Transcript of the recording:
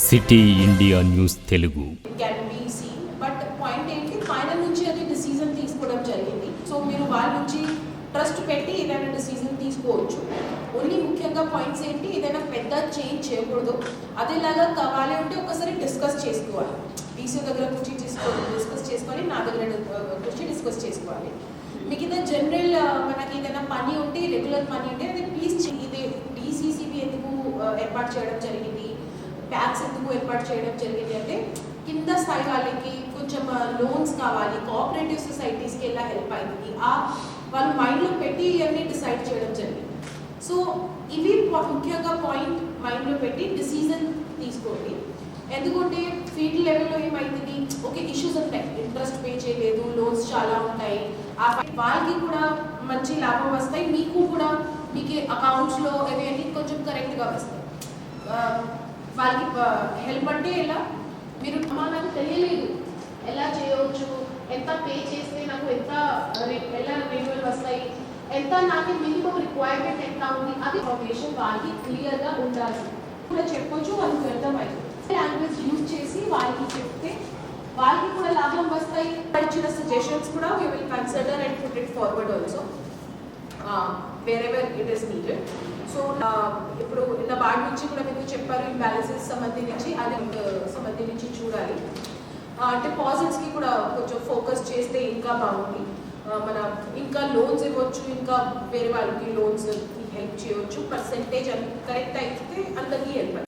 City India news Telugu. Can be seen but point ఏంటి, final నుంచి అది డిసిజన్ తీసుకోవడం జరిగింది. సో మీరు వాళ్ళ నుంచి ట్రస్ట్ పెట్టి ఏదైనా డిసిజన్ తీసుకోవచ్చు. ఓన్లీ ముఖ్యంగా పాయింట్స్ ఏంటి, ఏదైనా పెద్ద చేంజ్ చేయకూడదు. అదేలాగా కావాలి అంటే ఒకసారి డిస్కస్ చేసుకోవాలి. డీసీ దగ్గర కూర్చి డిస్కస్ చేసుకొని నా దగ్గర కూర్చి డిస్కస్ చేసుకోవాలి. మీకు ఏదైనా జనరల్ మనకి ఏదైనా పని ఉంటే, రెగ్యులర్ పని ఉంటే అది ప్లీజ్ ఇది డీసీసీబీ ఎందుకు ఏర్పాటు చేయడం జరిగింది, ప్యాక్స్ ఎందుకు ఏర్పాటు చేయడం జరిగింది అంటే కింద స్థాయి వాళ్ళకి కొంచెం లోన్స్ కావాలి, కోఆపరేటివ్ సొసైటీస్కి ఎలా హెల్ప్ అయింది వాళ్ళు మైండ్లో పెట్టి ఇవన్నీ డిసైడ్ చేయడం జరిగింది. సో ఇవి ముఖ్యంగా పాయింట్ మైండ్లో పెట్టి డిసిజన్ తీసుకోండి. ఎందుకంటే ఫీల్డ్ లెవెల్లో ఏమైంది, ఓకే ఇష్యూస్ ఉంటాయి, ఇంట్రెస్ట్ పే చేయలేదు, లోన్స్ చాలా ఉంటాయి, వాళ్ళకి కూడా మంచి లాభం వస్తాయి, మీకు కూడా మీకు అకౌంట్స్లో ఇవన్నీ కొంచెం కరెక్ట్గా వస్తాయి. వాళ్ళకి హెల్ప్ అంటే ఎలా, మీరు నాకు తెలియలేదు ఎలా చేయవచ్చు, ఎంత పే చేస్తే నాకు ఎలా రెన్యువల్ వస్తాయి, ఎంత నాకు మినిమం రిక్వైర్మెంట్ ఎంత ఉంది, అది ఇన్ఫర్మేషన్ వాళ్ళకి క్లియర్గా ఉండాలి కూడా చెప్పొచ్చు. వాళ్ళకి అర్థమైంది లాంగ్వేజ్ యూజ్ చేసి వాళ్ళకి చెప్తే వాళ్ళకి కూడా లాభం వస్తాయి. ఇచ్చిన సజెషన్స్ కూడా we will consider and put it forward also wherever it is needed. So ఇప్పుడు నా వార్డ్ నుంచి కూడా మీకు చెప్పారు, ఈ బ్యాలెన్సెస్ సంబంధించి అది సంబంధించి చూడాలి. డిపాజిట్స్కి కూడా కొంచెం ఫోకస్ చేస్తే ఇంకా బాగుంది. మన ఇంకా లోన్స్ ఇవ్వచ్చు, ఇంకా వేరే వాళ్ళకి లోన్స్ హెల్ప్ చేయవచ్చు. పర్సెంటేజ్ కరెక్ట్ అయితే అందరికీ హెల్ప్.